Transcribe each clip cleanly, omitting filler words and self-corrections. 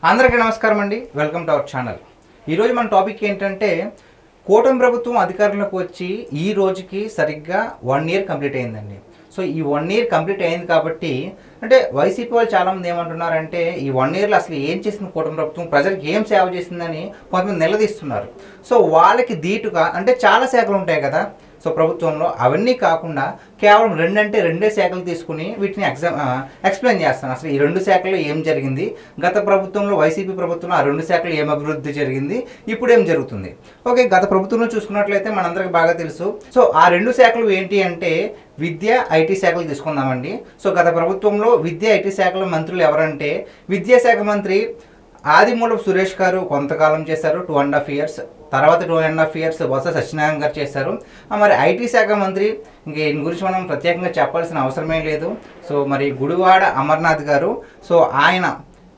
అందరికీ నమస్కారం అండి. Welcome to our channel. ఈరోజు మన టాపిక్ ఏంటంటే కూటమి ప్రభుత్వం అధికారంలోకి వచ్చి ఈ రోజుకి సరిగ్గా 1 ఇయర్ కంప్లీట్ అయిందండి. సో ఈ 1 ఇయర్ కంప్లీట్ అయింది కాబట్టి అంటే వైసీపీ వాళ్ళు చాలామంది ఏమంటున్నారంటే ఈ 1 ఇయర్లో అసలు ఏం చేసింది కూటమి ప్రభుత్వం, ప్రజలకు ఏం సేవ చేసిందని కొంతమంది నిలదీస్తున్నారు. సో వాళ్ళకి ధీటుగా అంటే చాలా శాఖలు ఉంటాయి కదా సో ప్రభుత్వంలో, అవన్నీ కాకుండా కేవలం రెండే శాఖలు తీసుకుని వీటిని ఎక్స్ప్లెయిన్ చేస్తాను. అసలు ఈ 2 శాఖల్లో ఏం జరిగింది, గత ప్రభుత్వంలో వైసీపీ ప్రభుత్వంలో ఆ 2 శాఖలు ఏం అభివృద్ధి జరిగింది, ఇప్పుడు ఏం జరుగుతుంది. ఓకే, గత ప్రభుత్వంలో చూసుకున్నట్లయితే మనందరికి బాగా తెలుసు. సో ఆ 2 శాఖలు ఏంటి అంటే విద్య, ఐటీ శాఖలు తీసుకుందామండి. సో గత ప్రభుత్వంలో విద్య, ఐటీ శాఖల మంత్రులు ఎవరంటే విద్యాశాఖ మంత్రి ఆదిమూలపు సురేష్ గారు కొంతకాలం చేశారు, 2.5 ఇయర్స్. తర్వాత 2.5 ఇయర్స్ బొత్స సత్యనారాయణ గారు చేశారు. మరి ఐటీ శాఖ మంత్రి ఇంక ఈయన గురించి మనం ప్రత్యేకంగా చెప్పాల్సిన అవసరమే లేదు. సో మరి గుడివాడ అమర్నాథ్ గారు. సో ఆయన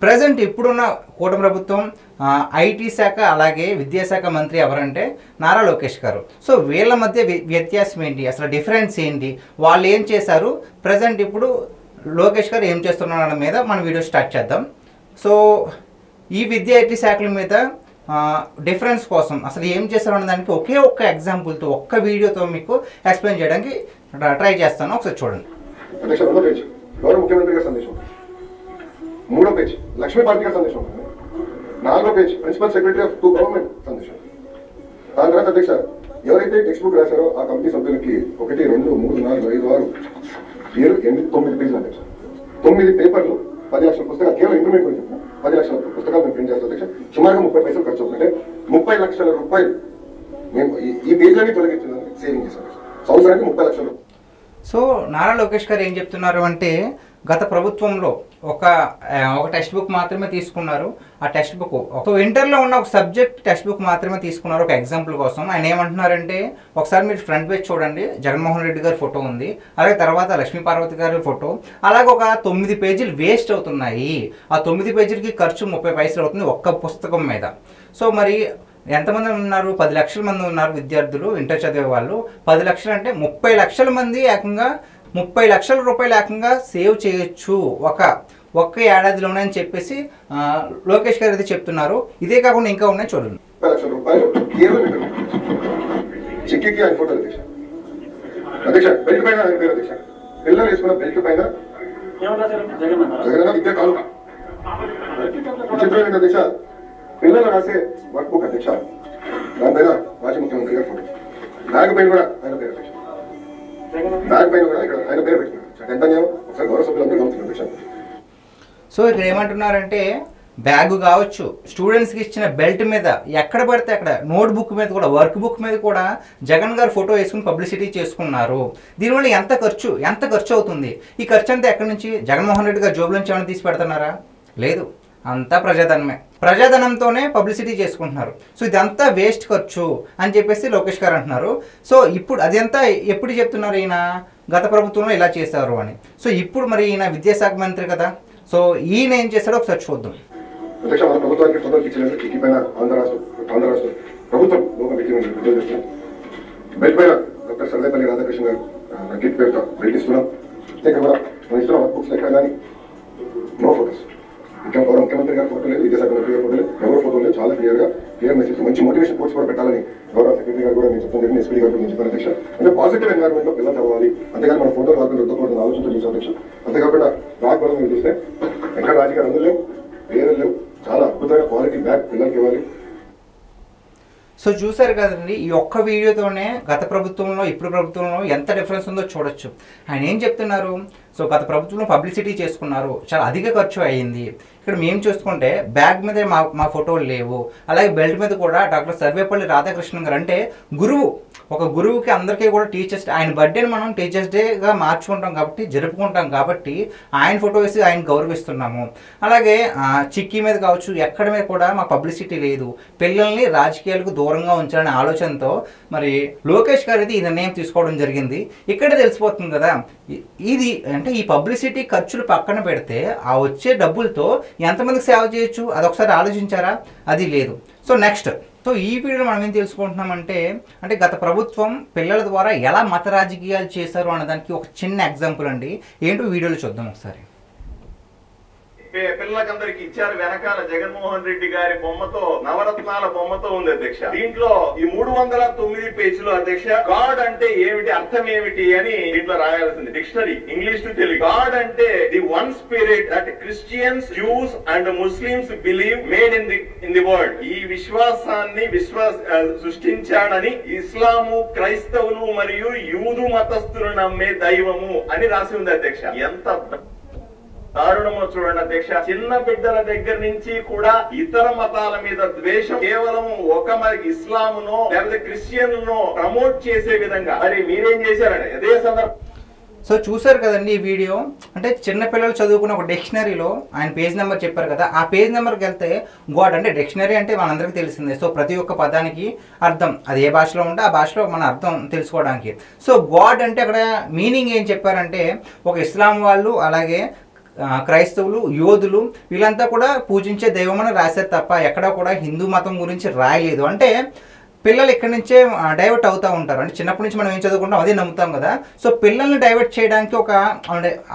ప్రజెంట్ ఇప్పుడున్న కూటమి ప్రభుత్వం ఐటీ శాఖ అలాగే విద్యాశాఖ మంత్రి ఎవరంటే నారా లోకేష్ గారు. సో వీళ్ళ మధ్య వ్యత్యాసం ఏంటి, అసలు డిఫరెన్స్ ఏంటి, వాళ్ళు ఏం చేశారు, ప్రజెంట్ ఇప్పుడు లోకేష్ గారు ఏం చేస్తున్నారు మీద మన వీడియో స్టార్ట్ చేద్దాం. సో ఈ విద్యా ఐటీ శాఖల మీద డిఫరెన్స్ కోసం అసలు ఏం చేస్తారు అనే దానికి ఒకే ఒక్క ఎగ్జాంపుల్తో ఒక్క వీడియోతో మీకు ఎక్స్ప్లెయిన్ చేయడానికి ట్రై చేస్తాను. ఒకసారి చూడండి. గౌరవ ముఖ్యమంత్రి గారి సందేశం, 3వ పేజ్ లక్ష్మీ పార్టీ గారి సందేశం, 4వ page principal secretary of government సందేశం. దాని తర్వాత అధ్యక్ష ఎవరైతే టెక్స్ట్ బుక్ రాశారో ఆ కమిటీ సభ్యులకి 1, 2, 3, 4, 5, 6, 7, 8, 9 పేజీలు అధ్యక్ష. 9 పేపర్లు, 10 లక్షల పుస్తకాలు, కేవలం ఇంప్లిమెంట్ గురించి 10 లక్షల పుస్తకాలు మేము ప్రింట్ చేస్తాం అధ్యక్ష. సుమారుగా 30 పైసలు ఖర్చు అవుతుందంటే 30 లక్షల రూపాయలు మేము ఈ పేజీలన్నీ తొలగించడానికి సేవింగ్ చేశాం సంవత్సరానికి 30 లక్షలు. సో నారా లోకేష్ గారు ఏం చెప్తున్నారు అంటే గత ప్రభుత్వంలో ఒక టెక్స్ట్ బుక్ మాత్రమే తీసుకున్నారు. ఆ టెక్స్ట్ బుక్ ఒక ఇంటర్లో ఉన్న ఒక సబ్జెక్ట్ టెక్స్ట్ బుక్ మాత్రమే తీసుకున్నారు ఒక ఎగ్జాంపుల్ కోసం. ఆయన ఏమంటున్నారంటే ఒకసారి మీరు ఫ్రంట్ పేజ్ చూడండి, జగన్మోహన్ రెడ్డి గారి ఫోటో ఉంది, అలాగే తర్వాత లక్ష్మీ పార్వతి గారి ఫోటో, అలాగే ఒక 9 పేజీలు వేస్ట్ అవుతున్నాయి. ఆ 9 పేజీలకి ఖర్చు 30 పైసలు అవుతుంది ఒక్క పుస్తకం మీద. సో మరి ఎంతమంది ఉన్నారు, 10 లక్షల మంది ఉన్నారు విద్యార్థులు, ఇంటర్ చదివే వాళ్ళు. 10 లక్షలు అంటే 30 లక్షల మంది ఏకంగా 30 లక్షల రూపాయలు ఏకంగా సేవ్ చేయొచ్చు ఒక్క ఏడాదిలోనే అని చెప్పేసి లోకేష్ గారు అయితే చెప్తున్నారు. ఇదే కాకుండా ఇంకా ఉన్నాయి చూడండి. 30 లక్షల రూపాయలు కేవలం చెక్కి ఆయన ఫోటో అధ్యక్ష. అధ్యక్ష బెల్ట్ పైన ఆయన పేరు అధ్యక్ష. పిల్లలు వేసుకున్న బెల్ట్ పైన జగన్ విద్యా కానుక చిత్రం అధ్యక్ష. పిల్లలు రాసే వర్క్ బుక్ అధ్యక్ష, దానిపైన మాజీ ముఖ్యమంత్రి గారి ఫోటో. బ్యాగ్ పైన కూడా ఆయన పేరు అధ్యక్ష. బ్యాగ్ పైన కూడా ఇక్కడ ఆయన పేరు పెట్టినారు. ఎంత ఒకసారి గౌరవ సభ్యులందరూ గమనించారు అధ్యక్ష. సో ఇక్కడ ఏమంటున్నారంటే బ్యాగ్ కావచ్చు, స్టూడెంట్స్కి ఇచ్చిన బెల్ట్ మీద, ఎక్కడ పడితే అక్కడ నోట్ బుక్ మీద కూడా, వర్క్ బుక్ మీద కూడా జగన్ గారు ఫోటో వేసుకుని పబ్లిసిటీ చేసుకున్నారు. దీనివల్ల ఎంత ఖర్చు అవుతుంది? ఈ ఖర్చు అంతా ఎక్కడి నుంచి, జగన్మోహన్ రెడ్డి గారు జోబుల నుంచి ఏమైనా తీసి పెడుతున్నారా? లేదు, అంతా ప్రజాధనంతోనే పబ్లిసిటీ చేసుకుంటున్నారు. సో ఇదంతా వేస్ట్ ఖర్చు అని చెప్పేసి లోకేష్ గారు అంటున్నారు. సో ఇప్పుడు అదంతా ఎప్పుడు చెప్తున్నారు ఈయన, గత ప్రభుత్వంలో ఇలా చేశారు అని. సో ఇప్పుడు మరి ఈయన విద్యాశాఖ మంత్రి కదా, సో ఈయన ఏం చేశాడో ఒకసారి చూద్దాం. ప్రభుత్వానికి ఆంధ్ర రాష్ట్ర ప్రభుత్వం బెల్ట్ పైన డాక్టర్ సర్వేపల్లి రాధాకృష్ణ గారు గిఫ్ట్ పేరుతో బెల్ట్ ఇస్తున్నాం. ఇక్కడ కూడా మనం ఇస్తున్న వర్క్ బుక్స్ ఎక్కడ కానీ నో ఫోటోస్. గౌరవ ముఖ్యమంత్రి గారి ఫోటో లేదు, విద్యాశాఖ మంత్రి గారి ఫోటో లేదు, ఎవరి ఫోటో లేదు. చాలా క్లియర్ మెసేజ్, మంచి మోటివేషన్ కోర్స్ కూడా పెట్టాలని గౌరవ సెక్రటరీ గారు కూడా నేను చెప్తాను జరిగింది. ఎస్పీ గారు నేను చెప్పాను అధ్యక్ష. అంటే పాజిటివ్ ఎన్వైరన్మెంట్ లో పిల్లలు చదవాలి, అంతేగాని మన ఫోటో రాకుండా రుద్దకూడదు ఆలోచనతో చూసాం అధ్యక్ష. అంతేకాకుండా బ్యాగ్ కూడా మీరు చూస్తే ఎక్కడ రాజకీయ రంగులు లేవు, వేరే లేవు, చాలా అద్భుతమైన క్వాలిటీ బ్యాగ్ పిల్లలకి ఇవ్వాలి. సో చూసారు కదండి, ఈ ఒక్క వీడియోతోనే గత ప్రభుత్వంలో ఇప్పుడు ప్రభుత్వంలో ఎంత డిఫరెన్స్ ఉందో చూడొచ్చు. ఆయన ఏం చెప్తున్నారు, సో గత ప్రభుత్వంలో పబ్లిసిటీ చేసుకున్నారు, చాలా అధిక ఖర్చు అయ్యింది. ఇక్కడ మేము చూసుకుంటే బ్యాగ్ మీద మా ఫోటోలు లేవు, అలాగే బెల్ట్ మీద కూడా డాక్టర్ సర్వేపల్లి రాధాకృష్ణ గారు అంటే గురువు, ఒక గురువుకి అందరికీ కూడా టీచర్స్ ఆయన బర్త్డేని మనం టీచర్స్ డేగా మార్చుకుంటాం కాబట్టి, జరుపుకుంటాం కాబట్టి ఆయన ఫోటో వేసి ఆయన గౌరవిస్తున్నాము. అలాగే చిక్కీ మీద కావచ్చు, ఎక్కడ మీద కూడా మా పబ్లిసిటీ లేదు, పిల్లల్ని రాజకీయాలకు దూరంగా ఉంచాలనే ఆలోచనతో మరి లోకేష్ గారు అయితే ఈ నిర్ణయం తీసుకోవడం జరిగింది. ఇక్కడే తెలిసిపోతుంది కదా, ఇది అంటే ఈ పబ్లిసిటీ ఖర్చులు పక్కన పెడితే ఆ వచ్చే డబ్బులతో ఎంతమందికి సేవ చేయొచ్చు అదొకసారి ఆలోచించారా? అది లేదు. సో నెక్స్ట్, సో ఈ వీడియోలో మనం ఏం తెలుసుకుంటున్నామంటే అంటే గత ప్రభుత్వం పిల్లల ద్వారా ఎలా మత రాజకీయాలు చేశారు అన్నదానికి ఒక చిన్న ఎగ్జాంపుల్ అండి. ఏంటో వీడియోలో చూద్దాం ఒకసారి. పిల్లలకందరికి ఇచ్చారు. వెనకాల జగన్మోహన్ రెడ్డి గారి బొమ్మతో, నవరత్నాల బొమ్మతో ఉంది అధ్యక్ష. దీంట్లో ఈ 309 పేజీలో అధ్యక్ష, గాడ్ అంటే ఏమిటి, అర్థం ఏమిటి అని దీంట్లో రాయాల్సింది. Dictionary English to Telugu. God అంటే the one spirit that Christians, Jews and Muslims believe made in the world. ఈ విశ్వాసాన్ని సృష్టించాడని ఇస్లాము, క్రైస్తవులు మరియు యూదు మతస్థులు నమ్మే దైవము అని రాసి ఉంది అధ్యక్ష. ఎంత దారుణమో చూడండి అధ్యక్ష. చిన్న బిడ్డల దగ్గర నుంచి కూడా ఇతర మతాల మీద ద్వేషం కేవలం ఒక ఇస్లామునో లేకపోతే క్రిస్టియన్లను ప్రమోట్ చేసే విధంగా మరి మీరేం చేశారండి అదే సందర్భం. సో చూసారు కదండి ఈ వీడియో. అంటే చిన్నపిల్లలు చదువుకున్న ఒక డిక్షనరీలో ఆయన పేజ్ నెంబర్ చెప్పారు కదా, ఆ పేజ్ నెంబర్కి వెళ్తే గాడ్ అంటే డిక్షనరీ అంటే మనందరికీ తెలిసిందే. సో ప్రతి ఒక్క పదానికి అర్థం అది ఏ భాషలో ఉంటే ఆ భాషలో మన అర్థం తెలుసుకోవడానికి. సో గాడ్ అంటే అక్కడ మీనింగ్ ఏం చెప్పారంటే, ఒక ఇస్లాం వాళ్ళు అలాగే క్రైస్తవులు, యోధులు వీళ్ళంతా కూడా పూజించే దైవం అని రాశారు తప్ప ఎక్కడ కూడా హిందూ మతం గురించి రాయలేదు. అంటే పిల్లలు ఇక్కడి నుంచే డైవర్ట్ అవుతూ ఉంటారు. అంటే చిన్నప్పటి నుంచి మనం ఏం చదువుకుంటాం అదే నమ్ముతాం కదా. సో పిల్లల్ని డైవర్ట్ చేయడానికి ఒక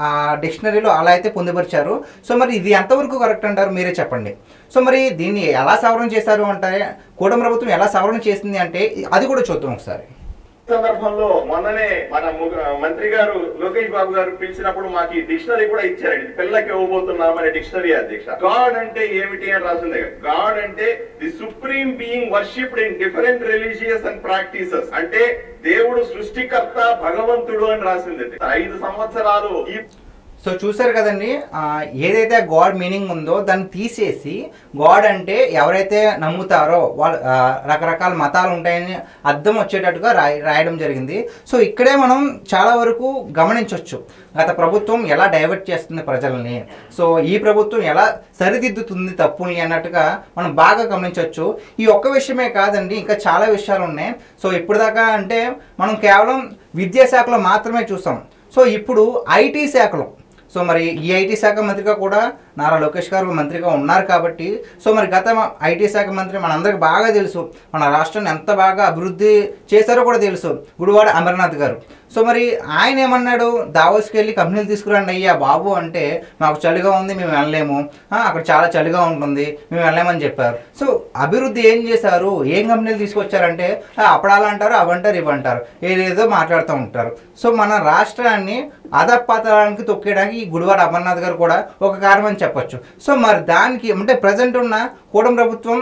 ఆ డిక్షనరీలో అలా అయితే పొందుపరిచారు. సో మరి ఇది ఎంతవరకు కరెక్ట్ అంటారు, మీరే చెప్పండి. సో మరి దీన్ని ఎలా సవరణ చేశారు అంటే, కూటమి ప్రభుత్వం ఎలా సవరణ చేసింది అంటే అది కూడా చూద్దాం ఒకసారి. సందర్భంలో మొన్ననే మన మంత్రి గారు లోకేష్ బాబు గారు పిలిచినప్పుడు మాకు ఈ డిక్షనరీ కూడా ఇచ్చారండి. పిల్లలకి ఇవ్వబోతున్నాం అనే డిక్షనరీ అధ్యక్ష. గాడ్ అంటే ఏమిటి అని రాసింది. గాడ్ అంటే the supreme being worshipped in different religious and practices. అంటే దేవుడు సృష్టికర్త, భగవంతుడు అని రాసింది. 5 సంవత్సరాలు ఈ సో చూసారు కదండి, ఏదైతే గాడ్ మీనింగ్ ఉందో దాన్ని తీసేసి గాడ్ అంటే ఎవరైతే నమ్ముతారో వాళ్ళు రకరకాల మతాలు ఉంటాయని అర్థం వచ్చేటట్టుగా రాయడం జరిగింది. సో ఇక్కడే మనం చాలా వరకు గమనించవచ్చు గత ప్రభుత్వం ఎలా డైవర్ట్ చేస్తుంది ప్రజల్ని, సో ఈ ప్రభుత్వం ఎలా సరిదిద్దుతుంది తప్పుని అన్నట్టుగా మనం బాగా గమనించవచ్చు. ఈ ఒక్క విషయమే కాదండి, ఇంకా చాలా విషయాలు ఉన్నాయి. సో ఇప్పుడు దాకా అంటే మనం కేవలం విద్యాశాఖలో మాత్రమే చూసాం. సో ఇప్పుడు ఐటీ శాఖలో, సో మరి ఈ ఐటీ శాఖ మంత్రిగా కూడా నారా లోకేష్ గారు మంత్రిగా ఉన్నారు కాబట్టి, సో మరి గత ఐటీ శాఖ మంత్రి మనందరికి బాగా తెలుసు, మన రాష్ట్రాన్ని ఎంత బాగా అభివృద్ధి చేశారో కూడా తెలుసు, గుడివాడ అమర్నాథ్ గారు. సో మరి ఆయన ఏమన్నాడు, దావోస్కి వెళ్ళి కంపెనీలు తీసుకురండి అయ్యా బాబు అంటే, మాకు చలిగా ఉంది మేము వెళ్ళలేము, అక్కడ చాలా చలిగా ఉంటుంది మేము వెళ్ళలేమని చెప్పారు. సో అభివృద్ధి ఏం చేశారు, ఏం కంపెనీలు తీసుకొచ్చారంటే అప్పడాలు అంటారు, అవంటారు ఇవ్వంటారు, ఏదేదో మాట్లాడుతూ ఉంటారు. సో మన రాష్ట్రాన్ని అధపాతాళానికి తొక్కేయడానికి ఈ గుడివాడ అమర్నాథ్ గారు కూడా ఒక కారణం అని చెప్పొచ్చు. సో మరి దానికి అంటే ప్రజెంట్ ఉన్న కూటమి ప్రభుత్వం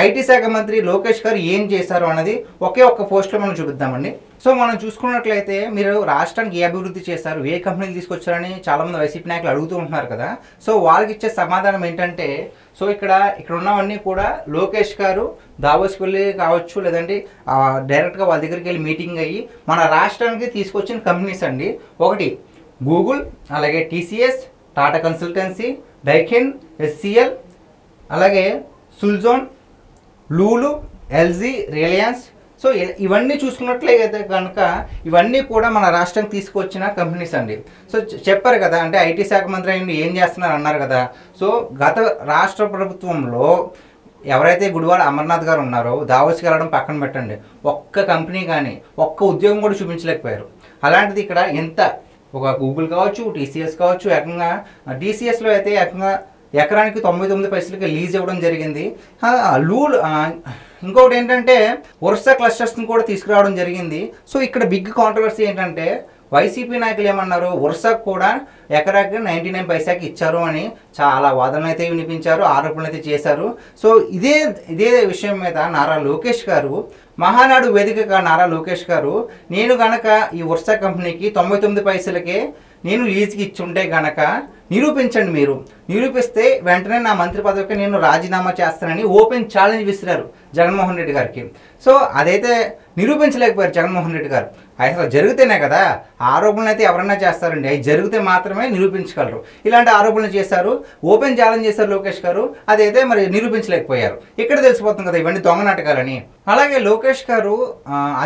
ఐటీ శాఖ మంత్రి లోకేష్ గారు ఏం చేశారు అన్నది ఒకే ఒక్క పోస్ట్లో మనం చూపిద్దామండి. సో మనం చూసుకున్నట్లయితే మీరు రాష్ట్రానికి ఏ అభివృద్ధి చేశారు, ఏ కంపెనీలు తీసుకొచ్చారని చాలామంది వైసీపీ నాయకులు అడుగుతూ ఉంటున్నారు కదా. సో వాళ్ళకి ఇచ్చే సమాధానం ఏంటంటే, సో ఇక్కడ ఉన్నవన్నీ కూడా లోకేష్ గారు దావోస్కి వెళ్ళి కావచ్చు, లేదంటే డైరెక్ట్గా వాళ్ళ దగ్గరికి వెళ్ళి మీటింగ్ అయ్యి మన రాష్ట్రానికి తీసుకొచ్చిన కంపెనీస్ అండి. ఒకటి గూగుల్, అలాగే TCS, Tata consultancy, Daikin, SCL, అలాగే సుల్జోన్, లూలు, ఎల్జీ, రిలయన్స్. సో ఇవన్నీ చూసుకున్నట్లయితే కనుక ఇవన్నీ కూడా మన రాష్ట్రానికి తీసుకొచ్చిన కంపెనీస్ అండి. సో చెప్పారు కదా, అంటే ఐటీ శాఖ మంత్రి అయ్యి ఏం చేస్తున్నారు అన్నారు కదా. సో గత రాష్ట్ర ప్రభుత్వంలో ఎవరైతే గుడివాడ అమర్నాథ్ గారు ఉన్నారో, దావోస్కి వెళ్ళడం పక్కన పెట్టండి, ఒక్క కంపెనీ కానీ ఒక్క ఉద్యోగం కూడా చూపించలేకపోయారు. అలాంటిది ఇక్కడ ఎంత ఒక గూగుల్ కావచ్చు, టీసీఎస్ కావచ్చు, ఏకంగా టీసీఎస్లో అయితే ఏకంగా ఎకరానికి 99 పైసలకి లీజ్ ఇవ్వడం జరిగింది. ఇంకొకటి ఏంటంటే వరుస క్లస్టర్స్ని కూడా తీసుకురావడం జరిగింది. సో ఇక్కడ బిగ్ కాంట్రవర్సీ ఏంటంటే, వైసీపీ నాయకులు ఏమన్నారు, వరుసకు కూడా ఎకరాకి 99 పైసాకి ఇచ్చారు అని చాలా వాదనలు అయితే వినిపించారు, ఆరోపణలు అయితే చేశారు. సో ఇదే విషయం మీద నారా లోకేష్ గారు, మహానాడు వేదికగా నారా లోకేష్ గారు, నేను గనక ఈ వరుస కంపెనీకి 99 పైసలకే నేను లీజ్కి ఇచ్చుంటే గనక నిరూపించండి, మీరు నిరూపిస్తే వెంటనే నా మంత్రి పదవికి నేను రాజీనామా చేస్తానని ఓపెన్ ఛాలెంజ్ విసిరారు జగన్మోహన్ రెడ్డి గారికి. సో అదైతే నిరూపించలేకపోయారు జగన్మోహన్ రెడ్డి గారు. అసలు జరిగితేనే కదా, ఆరోపణలు అయితే ఎవరన్నా చేస్తారండి, అవి జరిగితే మాత్రమే నిరూపించగలరు. ఇలాంటి ఆరోపణలు చేశారు, ఓపెన్ ఛాలెంజ్ చేశారు లోకేష్ గారు, అదైతే మరి నిరూపించలేకపోయారు. ఇక్కడ తెలిసిపోతుంది కదా ఇవన్నీ దొంగ నాటకాలని. అలాగే లోకేష్ గారు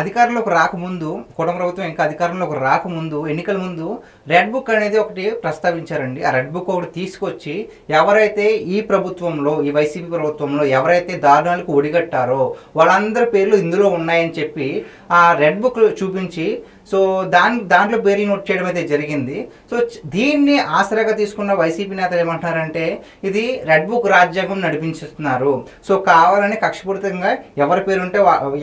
అధికారంలోకి రాకముందు, కూటమి ప్రభుత్వం ఇంకా అధికారంలోకి రాకముందు, ఎన్నికల ముందు రెడ్ బుక్ అనేది ఒకటి ప్రస్తావించారండి. ఆ రెడ్ బుక్ ఒకటి తీసుకొచ్చి ఎవరైతే ఈ ప్రభుత్వంలో, ఈ వైసీపీ ప్రభుత్వంలో ఎవరైతే దారుణాలకు ఒడిగట్టారో వాళ్ళందరి పేర్లు ఇందులో ఉన్నాయని చెప్పి ఆ రెడ్ బుక్ చూపించి సో దాంట్లో పేర్లు నోట్ చేయడం అయితే జరిగింది. సో దీన్ని ఆసరాగా తీసుకున్న వైసీపీ నేతలు ఏమంటున్నారంటే ఇది రెడ్ బుక్ రాజ్యాంగం నడిపించుతున్నారు. సో కావాలని కక్షపూరితంగా ఎవరి పేరు ఉంటే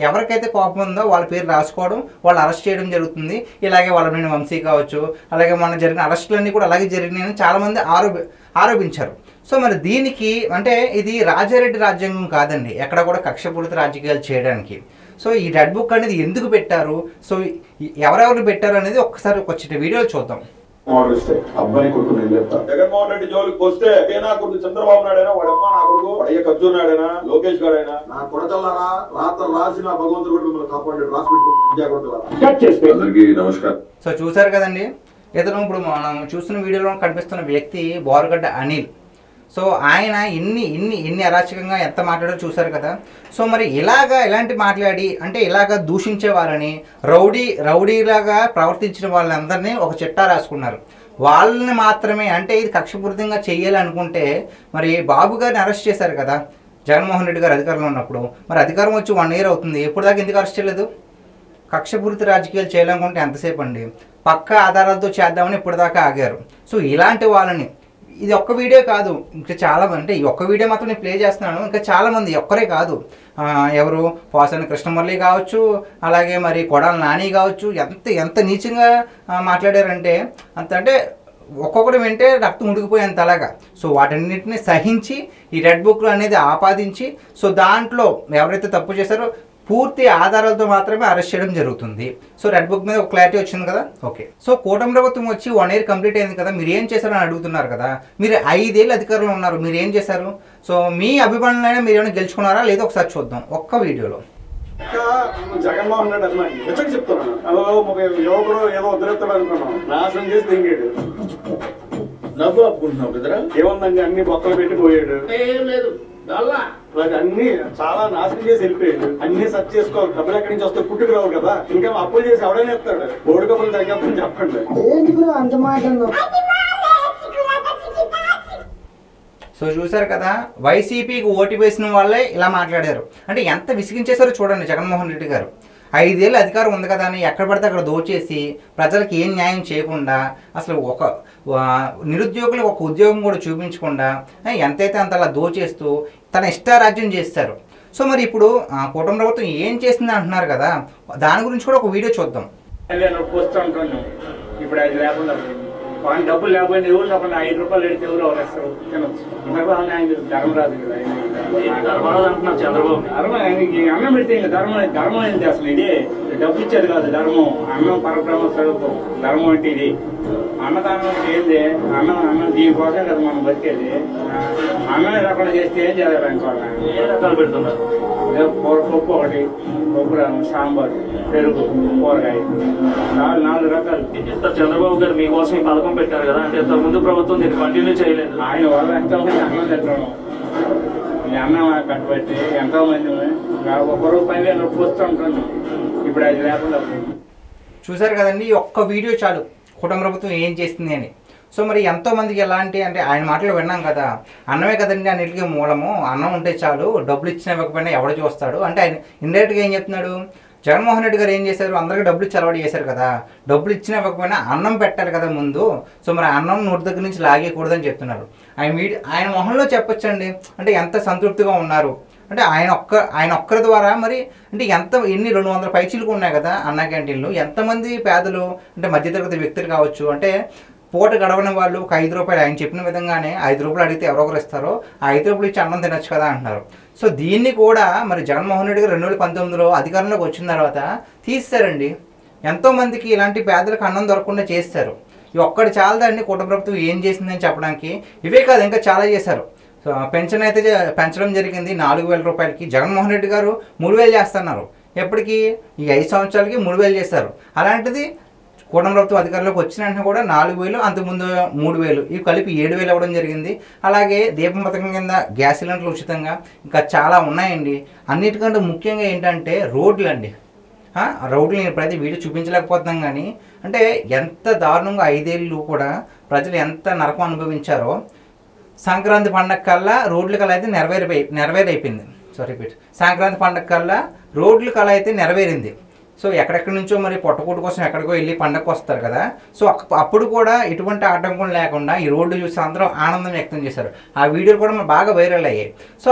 ఎవరికైతే కోపం ఉందో వాళ్ళ పేరు రాసుకోవడం, వాళ్ళు అరెస్ట్ చేయడం జరుగుతుంది. ఇలాగే వాళ్ళ మీద వంశీ కావచ్చు, అలాగే మొన్న జరిగిన అరెస్టులన్నీ కూడా అలాగే జరిగినాయని చాలామంది ఆరోపించారు. సో మరి దీనికి అంటే ఇది రాజారెడ్డి రాజ్యాంగం కాదండి, ఎక్కడ కూడా కక్షపూరిత రాజకీయాలు చేయడానికి. సో ఈ రెడ్ బుక్ అనేది ఎందుకు పెట్టారు, సో ఎవరెవరు పెట్టారు అనేది ఒక్కసారి ఒక వీడియోలో చూద్దాం. అబ్బాయి కొడుకు నేను చెప్తా, జగన్మోహన్ రెడ్డి జోలికి వస్తే నా కొడుకు చంద్రబాబు నాయుడైనా, వాడమ్మ నా కొడుకు అయ్యే ఖర్జూర్ నాయుడైనా, లోకేష్ గారైనా, నా కొడతలారా రాత్రి రాసిన భగవంతుడు కూడా మిమ్మల్ని కాపాడు, రాసి పెట్టుకుంటున్నా. అందరికీ నమస్కారం. సో చూసారు కదండి, ఇతను ఇప్పుడు మనం చూస్తున్న వీడియోలో కనిపిస్తున్న వ్యక్తి బోరగడ్డ అనిల్. సో ఆయన ఇన్ని అరాచకంగా ఎంత మాట్లాడో చూసారు కదా. సో మరి ఇలాంటి మాట్లాడి అంటే ఇలాగా దూషించే వాళ్ళని రౌడీలాగా ప్రవర్తించిన వాళ్ళందరినీ ఒక చిట్టా రాసుకున్నారు. వాళ్ళని మాత్రమే అంటే ఇది కక్షపూరితంగా చెయ్యాలనుకుంటే మరి బాబు గారిని అరెస్ట్ చేశారు కదా జగన్మోహన్ రెడ్డి గారు అధికారంలో ఉన్నప్పుడు. మరి అధికారం వచ్చి 1 year అవుతుంది, ఎప్పుడు దాకా ఎందుకు అరెస్ట్ చేయలేదు? కక్షపూరిత రాజకీయాలు చేయాలనుకుంటే ఎంతసేపు అండి, పక్క ఆధారాలతో చేద్దామని ఇప్పటిదాకా ఆగారు. సో ఇలాంటి వాళ్ళని ఇది ఒక్క వీడియో కాదు, ఇంకా చాలా అంటే ఈ ఒక్క వీడియో మాత్రం నేను ప్లే చేస్తున్నాను, ఇంకా చాలామంది ఒక్కరే కాదు, ఎవరు పోసాని కృష్ణమురళి కావచ్చు, అలాగే మరి కొడాల నాని కావచ్చు, ఎంత నీచంగా మాట్లాడారంటే అంటే ఒక్కొక్కటి వింటే రక్తం ఉడికిపోయేంత అలాగా. సో వాటన్నిటిని సహించి ఈ రెడ్ బుక్లు అనేది ఆపాదించి సో దాంట్లో ఎవరైతే తప్పు చేశారో పూర్తి ఆధారాలతో మాత్రమే అరెస్ట్ చేయడం జరుగుతుంది. సో రెడ్ బుక్ మీద ఒక క్లారిటీ వచ్చింది కదా. ఓకే, సో కూటమి ప్రభుత్వం వచ్చి 1 year కంప్లీట్ అయింది కదా, మీరు ఏం చేశారని అడుగుతున్నారు కదా. మీరు 5 ఏళ్ళు అధికారంలో ఉన్నారు, మీరు ఏం చేశారు? సో మీ అభిమానులైనా మీరు ఏమైనా గెలుచుకున్నారా లేదో ఒకసారి చూద్దాం ఒక్క వీడియోలో. జగన్మోహన్ రెడ్డి అభిమాని నిజంగా చెప్తున్నాను, యువకుడు ఏదో వదిలేస్తాడు అనుకున్నాను, నాశనం చేసి దింగాడు. నవ్వు ఆపుకుంటున్నావు కదరా, ఏముందండి అన్ని బొక్కలు పెట్టి పోయాడు, ఏం లేదు అన్ని చాలా నాశనం చేసి వెళ్ళిపోయాడు. అన్ని సెర్చ్ చేసుకోవాలి, డబ్బులు ఎక్కడి నుంచి వస్తే పుట్టుకు రావు కదా, ఇంకా అప్పులు చేసి ఎవడైనా ఎత్తాడు. బోర్డు కప్పులు తగ్గని చెప్పండి. సో చూసారు కదా, వైసీపీకి ఓటు వేసిన వాళ్ళే ఇలా మాట్లాడారు. అంటే ఎంత విసిగించేశారో చూడండి జగన్మోహన్ రెడ్డి గారు. 5 ఏళ్ళు అధికారం ఉంది కదా అని ఎక్కడ పడితే అక్కడ దోచేసి ప్రజలకు ఏం న్యాయం చేయకుండా, అసలు ఒక నిరుద్యోగులకు ఒక ఉద్యోగం కూడా చూపించకుండా ఎంతైతే అంత అలా దోచేస్తూ తన ఇష్టారాజ్యం చేస్తారు. సో మరి ఇప్పుడు కూటమి ప్రభుత్వం ఏం చేసింది అంటున్నారు కదా, దాని గురించి కూడా ఒక వీడియో చూద్దాం. ఇప్పుడు అది లేకుండా వాడిని డబ్బులు లేకపోయినా ఎవరు లేకుండా 5 రూపాయలు పెడితే ఎవరు వస్తారు తినొచ్చు. ధర్మరాజు కదా, ధర్మరాజు అంటున్నారు చంద్రబాబు. అన్నం పెడితే ఇంకా ధర్మం ఏంటి అసలు? ఇది డబ్బు ఇచ్చేది కాదు ధర్మం, అన్నం పరబ్రహ్మ స్వరూపం. ధర్మం అంటే ఇది అన్నదానం అంటే ఏంది? అన్నం దీనికోసం కదా మనం బతికేది. అన్నం రకాలు చేస్తే ఏం చేయాలి అనుకోవాలి? ఏ రకాలు పెడుతున్నారు? పప్పు ఒకటి, పప్పు సాంబార్, పెరుగు, కూరగాయ, 4 రకాలు ఇస్తారు. చంద్రబాబు గారు మీకోసం ఈ పథకం పెట్టారు కదా, అంటే ఇంతకు ముందు ప్రభుత్వం దీన్ని కంటిన్యూ చేయలేదు. ఆయన వల్ల ఎంతోమంది అన్నం తింటాం, ఈ అన్నం కట్టుబట్టి ఎంతోమంది 1 రూపాయలు 10,000 రూపాయలు వస్తూ ఉంటున్నాం. ఇప్పుడు అది లేకుండా చూసారు కదండి, ఒక్క వీడియో చాలు కూటమి ప్రభుత్వం ఏం చేస్తుంది అని. సో మరి ఎంతోమందికి ఎలాంటి అంటే ఆయన మాటలు విన్నాం కదా, అన్నమే కదండి అన్నిటికీ మూలము, అన్నం ఉంటే చాలు, డబ్బులు ఇచ్చినా ఇవ్వకపోయినా ఎవడు చూస్తాడు అంటే ఆయన ఇండైరెక్ట్గా ఏం చెప్తున్నాడు. జగన్మోహన్ రెడ్డి గారు ఏం చేశారు, అందరికీ డబ్బులు ఇచ్చి అలవాటు చేశారు కదా, డబ్బులు ఇచ్చినా ఇవ్వకపోయినా అన్నం పెట్టాలి కదా ముందు. సో మరి అన్నం నోటి దగ్గర నుంచి లాగేయకూడదని చెప్తున్నారు. ఆయన మొహంలో చెప్పొచ్చండి అంటే ఎంత సంతృప్తిగా ఉన్నారు అంటే ఆయన ఒక్కరి ద్వారా మరి అంటే ఎన్ని 200 పైచీలకు ఉన్నాయి కదా అన్న క్యాంటీన్లు. ఎంతమంది పేదలు అంటే మధ్యతరగతి వ్యక్తులు కావచ్చు, అంటే పూట గడవని వాళ్ళు ఒక 5 రూపాయలు ఆయన చెప్పిన విధంగానే 5 రూపాయలు అడిగితే ఎవరొకరు ఇస్తారో ఆ 5 రూపాయలు ఇచ్చి అన్నం తినొచ్చు కదా అంటున్నారు. సో దీన్ని కూడా మరి జగన్మోహన్ రెడ్డి గారు 2019లో అధికారంలోకి వచ్చిన తర్వాత తీస్తారండి. ఎంతోమందికి ఇలాంటి పేదలకు అన్నం దొరకకుండా చేస్తారు. ఈ ఒక్కటి చాలదండి కూటమి ప్రభుత్వం ఏం చేసిందని చెప్పడానికి. ఇవే కాదు ఇంకా చాలా చేశారు. సో పెన్షన్ అయితే పెంచడం జరిగింది 4,000 రూపాయలకి. జగన్మోహన్ రెడ్డి గారు 3,000 చేస్తున్నారు. ఎప్పటికీ ఈ 5 సంవత్సరాలకి 3,000 చేస్తారు. అలాంటిది కూటమి ప్రభుత్వం అధికారంలోకి వచ్చిన వెంటనే కూడా 4,000, అంతకుముందు 3,000, ఇవి కలిపి 7,000 ఇవ్వడం జరిగింది. అలాగే దీపం పథకం కింద గ్యాస్ సిలిండర్లు ఉచితంగా, ఇంకా చాలా ఉన్నాయండి. అన్నిటికంటే ముఖ్యంగా ఏంటంటే రోడ్లు అండి. రోడ్లు నేను ప్రతి వీడియో చూపించలేకపోతున్నాం కానీ అంటే ఎంత దారుణంగా 5 ఏళ్ళు కూడా ప్రజలు ఎంత నరకం అనుభవించారో. సంక్రాంతి పండగ కల్లా రోడ్ల కళ అయితే నెరవేరైపోయింది. సంక్రాంతి పండగ కల్లా రోడ్ల కళ అయితే నెరవేరింది. సో ఎక్కడెక్కడి నుంచో మరి పొట్టకూటు కోసం ఎక్కడికో వెళ్ళి పండగకు వస్తారు కదా. సో అప్పుడు కూడా ఎటువంటి ఆటంకం లేకుండా ఈ రోడ్డు చూసి అందరూ ఆనందం వ్యక్తం చేశారు. ఆ వీడియోలు కూడా బాగా వైరల్ అయ్యాయి. సో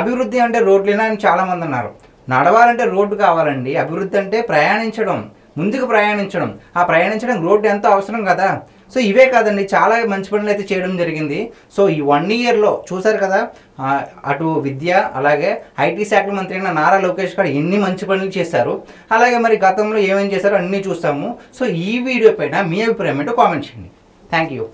అభివృద్ధి అంటే రోడ్లేనా అని చాలామంది అన్నారు. నడవాలంటే రోడ్డు కావాలండి. అభివృద్ధి అంటే ప్రయాణించడం, ముందుకు ప్రయాణించడం. ఆ ప్రయాణించడం రోడ్డు ఎంతో అవసరం కదా. సో ఇవే కాదండి, చాలా మంచి పనులు అయితే చేయడం జరిగింది. సో ఈ 1 ఇయర్లో చూసారు కదా, అటు విద్య అలాగే ఐటీ శాఖ మంత్రి అయిన నారా లోకేష్ గారు ఎన్ని మంచి పనులు చేశారు, అలాగే మరి గతంలో ఏమేమి చేశారో అన్నీ చూస్తాము. సో ఈ వీడియో పైన మీ అభిప్రాయం ఏంటో కామెంట్ చేయండి. Thank you.